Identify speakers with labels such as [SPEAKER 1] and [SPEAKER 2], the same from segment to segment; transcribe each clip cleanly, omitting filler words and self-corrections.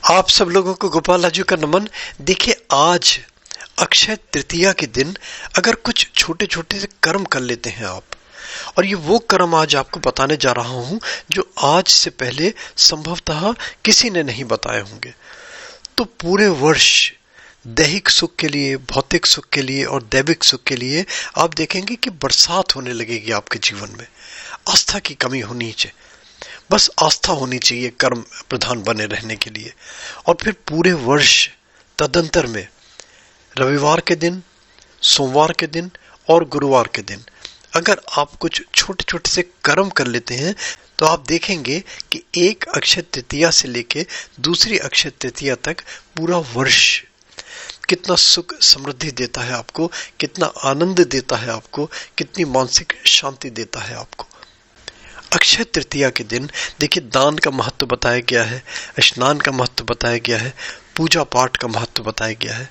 [SPEAKER 1] आप सब लोगों को गोपाल राजू का नमन। देखिए, आज अक्षय तृतीया के दिन अगर कुछ छोटे छोटे से कर्म कर लेते हैं आप, और ये वो कर्म आज आपको बताने जा रहा हूं जो आज से पहले संभवतः किसी ने नहीं बताए होंगे, तो पूरे वर्ष दैहिक सुख के लिए, भौतिक सुख के लिए और दैविक सुख के लिए आप देखेंगे कि बरसात होने लगेगी आपके जीवन में। आस्था की कमी होनी चाहिए, बस आस्था होनी चाहिए कर्म प्रधान बने रहने के लिए। और फिर पूरे वर्ष तदंतर में रविवार के दिन, सोमवार के दिन और गुरुवार के दिन अगर आप कुछ छोटे छोटे से कर्म कर लेते हैं तो आप देखेंगे कि एक अक्षय तृतीया से लेके दूसरी अक्षय तृतीया तक पूरा वर्ष कितना सुख समृद्धि देता है आपको, कितना आनंद देता है आपको, कितनी मानसिक शांति देता है आपको। अक्षय तृतीया के दिन देखिए, दान का महत्व बताया गया है, स्नान का महत्व बताया गया है, पूजा पाठ का महत्व बताया गया है।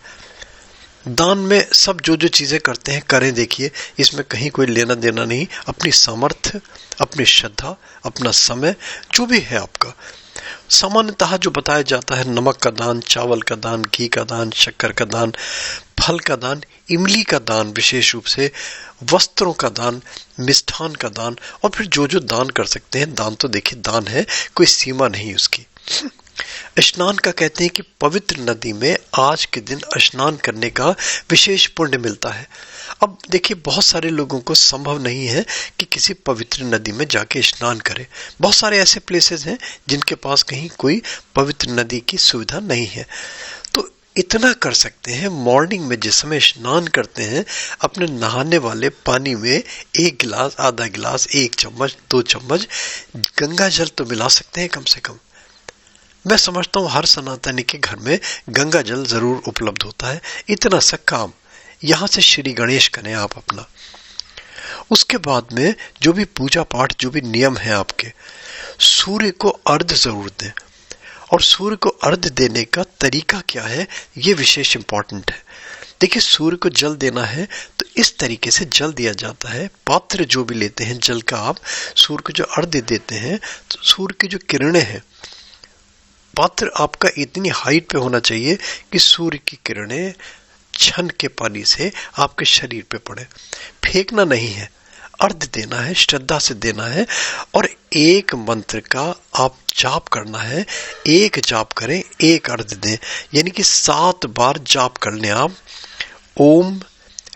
[SPEAKER 1] दान में सब जो जो चीजें करते हैं करें, देखिए इसमें कहीं कोई लेना देना नहीं। अपनी सामर्थ्य, अपनी श्रद्धा, अपना समय जो भी है आपका, सामान्यतः जो बताया जाता है, नमक का दान, चावल का दान, घी का दान, शक्कर का दान, फल का दान, इमली का दान, विशेष रूप से वस्त्रों का दान, मिष्ठान का दान, और फिर जो जो दान कर सकते हैं। दान तो देखिए दान है, कोई सीमा नहीं उसकी। स्नान का कहते हैं कि पवित्र नदी में आज के दिन स्नान करने का विशेष पुण्य मिलता है। अब देखिए, बहुत सारे लोगों को संभव नहीं है कि किसी पवित्र नदी में जाके स्नान करें। बहुत सारे ऐसे प्लेसेस हैं जिनके पास कहीं कोई पवित्र नदी की सुविधा नहीं है, तो इतना कर सकते हैं, मॉर्निंग में जिस समय स्नान करते हैं अपने नहाने वाले पानी में 1 गिलास, आधा गिलास, 1 चम्मच, 2 चम्मच गंगा जल तो मिला सकते हैं कम से कम। मैं समझता हूँ हर सनातनी के घर में गंगा जल जरूर उपलब्ध होता है। इतना सा काम यहां से श्री गणेश करें आप अपना। उसके बाद में जो भी पूजा पाठ, जो भी नियम है आपके, सूर्य को अर्घ्य जरूर दें। और सूर्य को अर्घ्य देने का तरीका क्या है, ये विशेष इंपॉर्टेंट है। देखिए, सूर्य को जल देना है तो इस तरीके से जल दिया जाता है। पात्र जो भी लेते हैं जल का, आप सूर्य को जो अर्घ्य देते हैं तो सूर्य की जो किरणें हैं, पात्र आपका इतनी हाइट पे होना चाहिए कि सूर्य की किरणें छन के पानी से आपके शरीर पे पड़े। फेंकना नहीं है, अर्घ्य देना है, श्रद्धा से देना है। और एक मंत्र का आप जाप करना है, एक जाप करें, एक अर्घ्य दें, यानी कि 7 बार जाप कर लें आप। ओम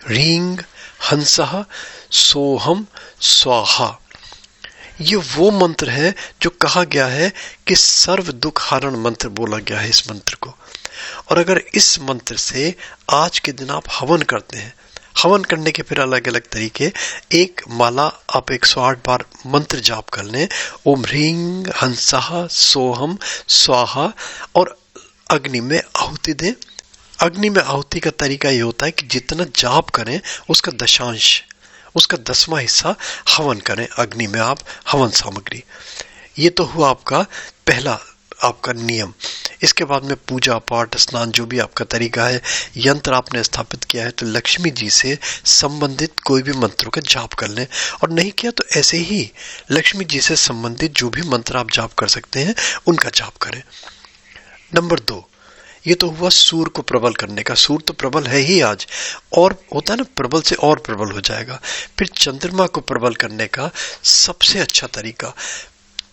[SPEAKER 1] ह्रीं हंसः सोहम स्वाहा, ये वो मंत्र है जो कहा गया है कि सर्व दुख हरण मंत्र बोला गया है इस मंत्र को। और अगर इस मंत्र से आज के दिन आप हवन करते हैं, हवन करने के फिर अलग अलग तरीके, एक माला आप 108 बार मंत्र जाप कर लें, ओम ह्रीं हंसः सोहम स्वाहा, और अग्नि में आहुति दें। अग्नि में आहुति का तरीका ये होता है कि जितना जाप करें उसका दशांश, उसका 10वां हिस्सा हवन करें अग्नि में आप, हवन सामग्री। ये तो हुआ आपका पहला आपका नियम। इसके बाद में पूजा पाठ, स्नान, जो भी आपका तरीका है, यंत्र आपने स्थापित किया है तो लक्ष्मी जी से संबंधित कोई भी मंत्रों का जाप कर लें। और नहीं किया तो ऐसे ही लक्ष्मी जी से संबंधित जो भी मंत्र आप जाप कर सकते हैं उनका जाप करें। नंबर 2, ये तो हुआ सूर्य को प्रबल करने का। सूर्य तो प्रबल है ही आज, और होता है ना, प्रबल से और प्रबल हो जाएगा। फिर चंद्रमा को प्रबल करने का सबसे अच्छा तरीका,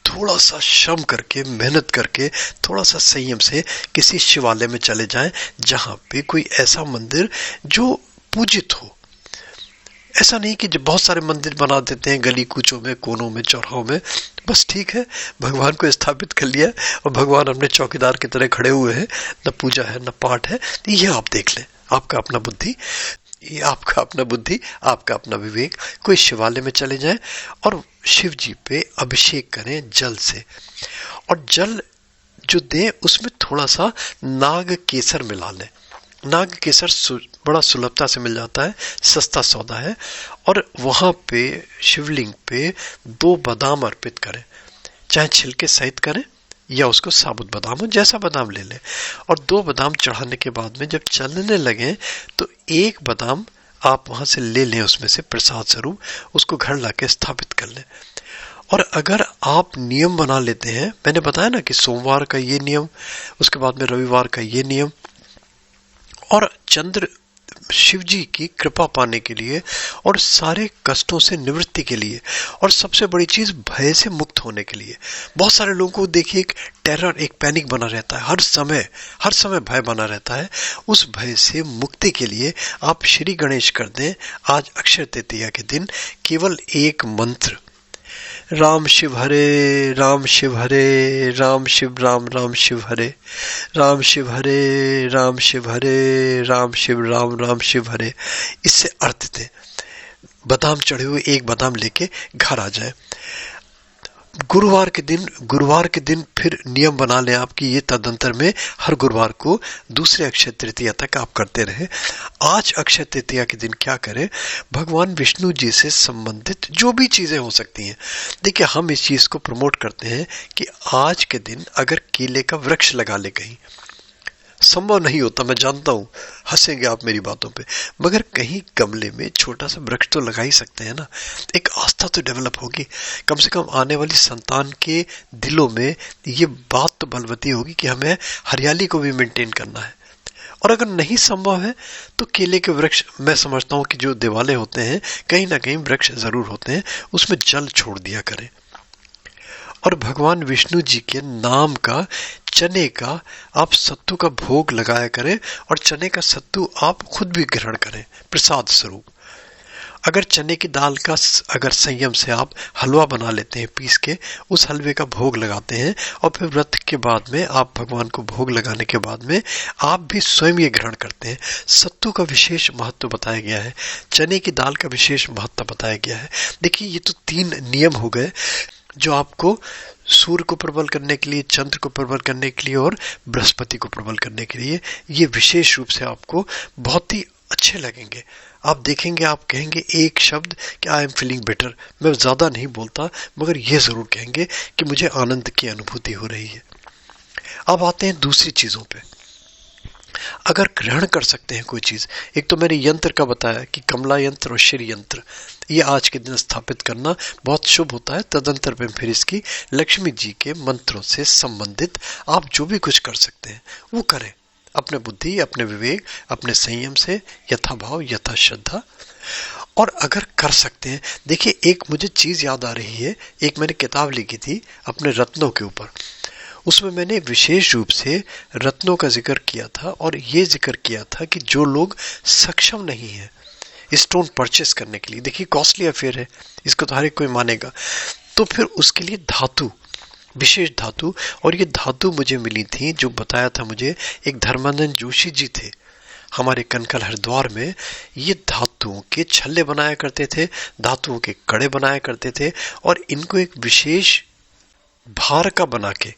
[SPEAKER 1] थोड़ा सा श्रम करके, मेहनत करके, थोड़ा सा संयम से किसी शिवालय में चले जाएं जहां पे कोई ऐसा मंदिर जो पूजित हो। ऐसा नहीं कि जब बहुत सारे मंदिर बना देते हैं गली कूचों में, कोनों में, चौराहों में, बस ठीक है भगवान को स्थापित कर लिया और भगवान अपने चौकीदार की तरह खड़े हुए हैं, न पूजा है न पाठ है। तो ये आप देख लें, आपका अपना बुद्धि, ये आपका अपना बुद्धि, आपका अपना विवेक। कोई शिवालय में चले जाएं और शिव जी पे अभिषेक करें जल से, और जल जो दें उसमें थोड़ा सा नाग केसर मिला लें। नाग केसर बड़ा सुलभता से मिल जाता है, सस्ता सौदा है। और वहां पे शिवलिंग पे 2 बादाम अर्पित करें, चाहे छिलके सहित करें या उसको साबुत बादाम हो, जैसा बादाम ले लें। और 2 बादाम चढ़ाने के बाद में जब चलने लगे तो 1 बादाम आप वहां से ले लें, उसमें से प्रसाद स्वरूप उसको घर लाके स्थापित कर लें। और अगर आप नियम बना लेते हैं, मैंने बताया ना कि सोमवार का ये नियम, उसके बाद में रविवार का ये नियम, और चंद्र शिव जी की कृपा पाने के लिए और सारे कष्टों से निवृत्ति के लिए, और सबसे बड़ी चीज भय से मुक्त होने के लिए। बहुत सारे लोगों को देखिए एक टेरर, एक पैनिक बना रहता है, हर समय भय बना रहता है। उस भय से मुक्ति के लिए आप श्री गणेश कर दें आज अक्षय तृतीया के दिन केवल एक मंत्र, राम शिव हरे राम शिव हरे राम शिव राम राम शिव हरे, राम शिव हरे राम शिव हरे राम शिव राम राम शिव हरे। इससे अर्थ थे बादाम चढ़े हुए एक बादाम लेके घर आ जाए। गुरुवार के दिन फिर नियम बना लें आपकी ये तदंतर में हर गुरुवार को दूसरे अक्षय तृतीया तक आप करते रहे। आज अक्षय तृतीया के दिन क्या करें, भगवान विष्णु जी से संबंधित जो भी चीजें हो सकती हैं, देखिए हम इस चीज को प्रमोट करते हैं कि आज के दिन अगर केले का वृक्ष लगा ले, कहीं संभव नहीं होता, मैं जानता हूं, हंसेंगे आप मेरी बातों पे, मगर कहीं गमले में छोटा सा वृक्ष तो लगा ही सकते हैं ना। एक आस्था तो डेवलप होगी, कम से कम आने वाली संतान के दिलों में ये बात तो बलवती होगी कि हमें हरियाली को भी मेंटेन करना है। और अगर नहीं संभव है तो केले के वृक्ष, मैं समझता हूं कि जो दिवाले होते हैं कहीं ना कहीं वृक्ष जरूर होते हैं, उसमें जल छोड़ दिया करें। और भगवान विष्णु जी के नाम का, चने का आप सत्तू का भोग लगाया करें, और चने का सत्तू आप खुद भी ग्रहण करें प्रसाद स्वरूप। अगर चने की दाल का अगर संयम से आप हलवा बना लेते हैं पीस के, उस हलवे का भोग लगाते हैं, और फिर व्रत के बाद में आप भगवान को भोग लगाने के बाद में आप भी स्वयं ये ग्रहण करते हैं। सत्तू का विशेष महत्व बताया गया है, चने की दाल का विशेष महत्व बताया गया है। देखिए ये तो 3 नियम हो गए जो आपको सूर्य को प्रबल करने के लिए, चंद्र को प्रबल करने के लिए और बृहस्पति को प्रबल करने के लिए, ये विशेष रूप से आपको बहुत ही अच्छे लगेंगे। आप देखेंगे, आप कहेंगे एक शब्द कि आई एम फीलिंग बेटर। मैं ज्यादा नहीं बोलता, मगर ये जरूर कहेंगे कि मुझे आनंद की अनुभूति हो रही है। अब आते हैं दूसरी चीजों पे। अगर ग्रहण कर सकते हैं कोई चीज, एक तो मैंने यंत्र का बताया कि कमला यंत्र और श्री यंत्र, ये आज के दिन स्थापित करना बहुत शुभ होता है। तदंतर में फिर इसकी लक्ष्मी जी के मंत्रों से संबंधित आप जो भी कुछ कर सकते हैं वो करें, अपने बुद्धि, अपने विवेक, अपने संयम से, यथा भाव यथा श्रद्धा। और अगर कर सकते हैं, देखिए एक मुझे चीज याद आ रही है, एक मैंने किताब लिखी थी अपने रत्नों के ऊपर, उसमें मैंने विशेष रूप से रत्नों का जिक्र किया था, और ये जिक्र किया था कि जो लोग सक्षम नहीं है स्टोन परचेस करने के लिए, देखिए कॉस्टली अफेयर है, इसको तो हर एक कोई मानेगा, तो फिर उसके लिए धातु, विशेष धातु, और ये धातु मुझे मिली थी, जो बताया था मुझे एक धर्मानंद जोशी जी थे हमारे कनकल हरिद्वार में। ये धातुओं के छल्ले बनाया करते थे, धातुओं के कड़े बनाया करते थे, और इनको एक विशेष भार का बना के,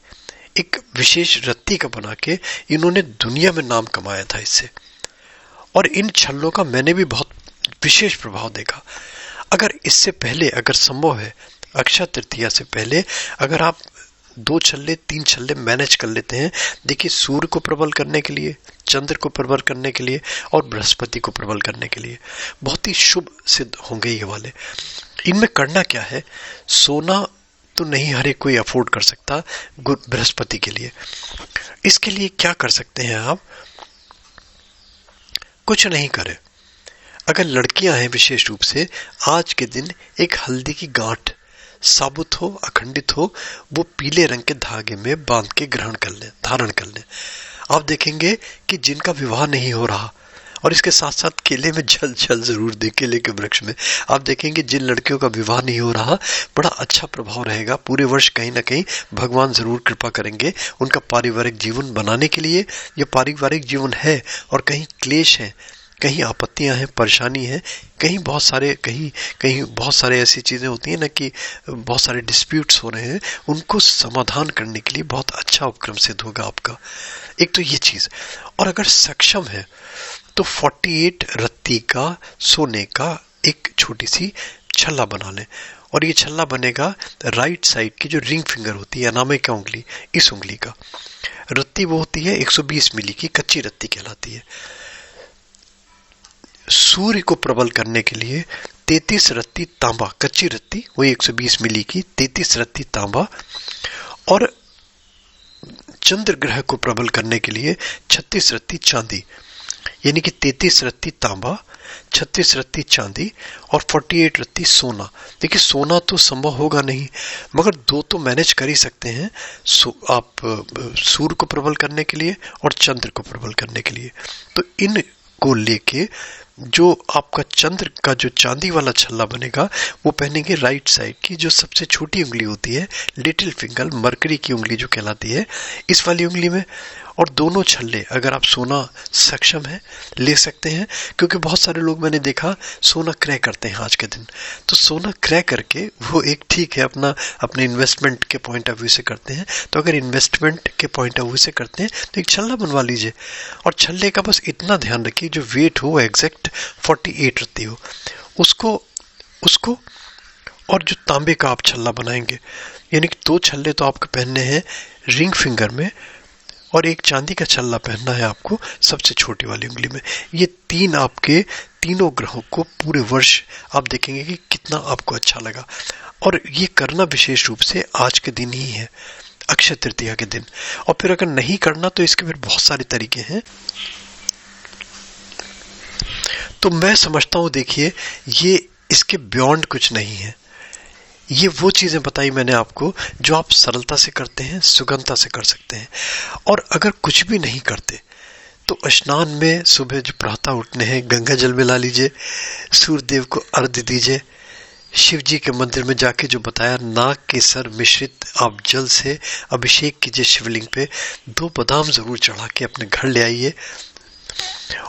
[SPEAKER 1] एक विशेष रत्ती का बना के इन्होंने दुनिया में नाम कमाया था इससे। और इन छल्लों का मैंने भी बहुत विशेष प्रभाव देखा। अगर इससे पहले, अगर संभव है, अक्षय तृतीया से पहले अगर आप 2 छल्ले 3 छल्ले मैनेज कर लेते हैं, देखिए सूर्य को प्रबल करने के लिए, चंद्र को प्रबल करने के लिए और बृहस्पति को प्रबल करने के लिए बहुत ही शुभ सिद्ध होंगे ये वाले। इनमें करना क्या है, सोना तो नहीं हर एक कोई अफोर्ड कर सकता बृहस्पति के लिए। इसके लिए क्या कर सकते हैं आप, कुछ नहीं करें। अगर लड़कियां हैं विशेष रूप से, आज के दिन एक हल्दी की गांठ, साबुत हो अखंडित हो, वो पीले रंग के धागे में बांध के ग्रहण कर लें, धारण कर लें। आप देखेंगे कि जिनका विवाह नहीं हो रहा, और इसके साथ साथ केले में जल जल जरूर दें, केले के वृक्ष में आप देखेंगे जिन लड़कियों का विवाह नहीं हो रहा, बड़ा अच्छा प्रभाव रहेगा पूरे वर्ष। कहीं ना कहीं भगवान जरूर कृपा करेंगे उनका पारिवारिक जीवन बनाने के लिए। ये पारिवारिक जीवन है और कहीं क्लेश है, कहीं आपत्तियां हैं, परेशानी है, कहीं बहुत सारे ऐसी चीजें होती हैं ना कि बहुत सारे डिस्प्यूट्स हो रहे हैं, उनको समाधान करने के लिए बहुत अच्छा उपक्रम सिद्ध होगा आपका। एक तो ये चीज, और अगर सक्षम है तो 48 रत्ती का सोने का एक छोटी सी छल्ला बना लें, और ये छल्ला बनेगा राइट साइड की जो रिंग फिंगर होती है, अनामिका उंगली, इस उंगली का। रत्ती वो होती है 120 मिली की, कच्ची रत्ती कहलाती है। सूर्य को प्रबल करने के लिए 33 रत्ती तांबा, कच्ची रत्ती वही 120 मिली की 33 रत्ती तांबा, और चंद्र ग्रह को प्रबल करने के लिए 36 रत्ती चांदी, यानी कि 33 रत्ती तांबा, 36 रत्ती चांदी और 48 रत्ती सोना। देखिए सोना तो संभव होगा नहीं, मगर दो तो मैनेज कर ही सकते हैं, आप सूर्य को प्रबल करने के लिए और चंद्र को प्रबल करने के लिए। तो इन को लेके जो आपका चंद्र का जो चांदी वाला छल्ला बनेगा वो पहनेंगे राइट साइड की, जो सबसे छोटी उंगली होती है, लिटिल फिंगर, मरकरी की उंगली जो कहलाती है, इस वाली उंगली में। और दोनों छल्ले अगर आप सोना सक्षम है ले सकते हैं, क्योंकि बहुत सारे लोग मैंने देखा सोना क्रय करते हैं आज के दिन। तो सोना क्रय करके वो एक ठीक है अपने इन्वेस्टमेंट के पॉइंट ऑफ व्यू से करते हैं। तो अगर इन्वेस्टमेंट के पॉइंट ऑफ व्यू से करते हैं तो एक छल्ला बनवा लीजिए, और छल्ले का बस इतना ध्यान रखिए जो वेट हो एग्जैक्ट 48 रत्ती हो, उसको और जो तांबे का आप छल्ला बनाएंगे, यानी कि 2 छल्ले तो आपको पहनने हैं रिंग फिंगर में, और एक चांदी का छल्ला पहनना है आपको सबसे छोटी वाली उंगली में। ये आपके तीनों ग्रहों को पूरे वर्ष आप देखेंगे कि कितना आपको अच्छा लगा। और ये करना विशेष रूप से आज के दिन ही है, अक्षय तृतीया के दिन। और फिर अगर नहीं करना तो इसके फिर बहुत सारे तरीके हैं। तो मैं समझता हूं, देखिए ये इसके बियॉन्ड कुछ नहीं है। ये वो चीजें बताई मैंने आपको जो आप सरलता से करते हैं, सुगमता से कर सकते हैं। और अगर कुछ भी नहीं करते तो स्नान में सुबह जो प्रातः उठने हैं गंगा जल मिला लीजिए, सूर्य देव को अर्घ्य दीजिए, शिव जी के मंदिर में जाके जो बताया नाग के सर मिश्रित आप जल से अभिषेक कीजिए शिवलिंग पे, 2 बादाम जरूर चढ़ा के अपने घर ले आइए।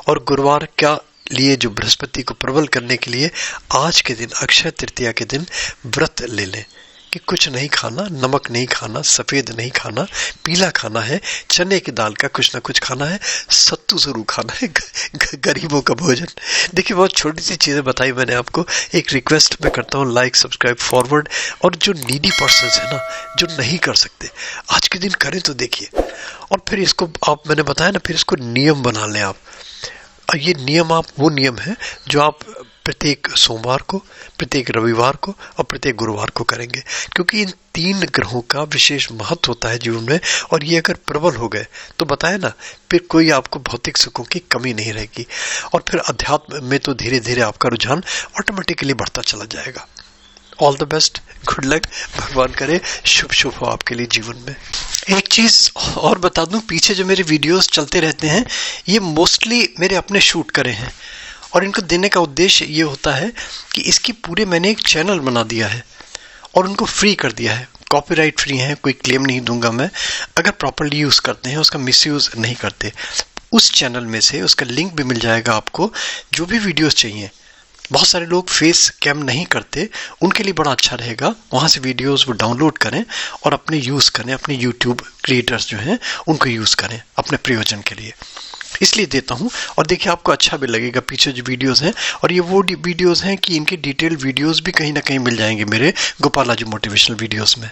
[SPEAKER 1] और गुरुवार का लिए जो बृहस्पति को प्रबल करने के लिए आज के दिन अक्षय तृतीया के दिन व्रत ले लें कि कुछ नहीं खाना, नमक नहीं खाना, सफेद नहीं खाना, पीला खाना है, चने की दाल का कुछ ना कुछ खाना है, सत्तू जरूर खाना है, गरीबों का भोजन। देखिए बहुत छोटी सी चीजें बताई मैंने आपको। एक रिक्वेस्ट मैं करता हूँ, लाइक सब्सक्राइब फॉरवर्ड। और जो नीडी पर्सन्स है ना, जो नहीं कर सकते आज के दिन करें तो देखिए। और फिर इसको आप मैंने बताया ना, फिर इसको नियम बना लें आप। ये नियम वो नियम है जो आप प्रत्येक सोमवार को, प्रत्येक रविवार को और प्रत्येक गुरुवार को करेंगे, क्योंकि इन 3 ग्रहों का विशेष महत्व होता है जीवन में। और ये अगर प्रबल हो गए तो बताया ना, फिर कोई आपको भौतिक सुखों की कमी नहीं रहेगी, और फिर अध्यात्म में तो धीरे धीरे आपका रुझान ऑटोमेटिकली बढ़ता चला जाएगा। All the best, good luck, भगवान करे शुभ शुभ हो आपके लिए जीवन में। एक चीज और बता दूं, पीछे जो मेरे वीडियोस चलते रहते हैं ये मोस्टली मेरे अपने शूट करे हैं, और इनको देने का उद्देश्य ये होता है कि इसकी पूरे मैंने एक चैनल बना दिया है और उनको फ्री कर दिया है, कॉपीराइट फ्री है, कोई क्लेम नहीं दूंगा मैं। अगर प्रॉपर्ली यूज करते हैं, उसका मिसयूज नहीं करते, उस चैनल में से उसका लिंक भी मिल जाएगा आपको। जो भी वीडियोस चाहिए, बहुत सारे लोग फेस कैम नहीं करते, उनके लिए बड़ा अच्छा रहेगा, वहां से वीडियोस वो डाउनलोड करें और अपने यूज करें, अपने यूट्यूब क्रिएटर्स जो हैं उनको यूज करें अपने प्रयोजन के लिए, इसलिए देता हूं। और देखिए आपको अच्छा भी लगेगा, पीछे जो वीडियोस हैं, और ये वो वीडियोस हैं कि इनके डिटेल वीडियोस भी कहीं ना कहीं मिल जाएंगे मेरे गोपालाजी मोटिवेशनल वीडियोस में।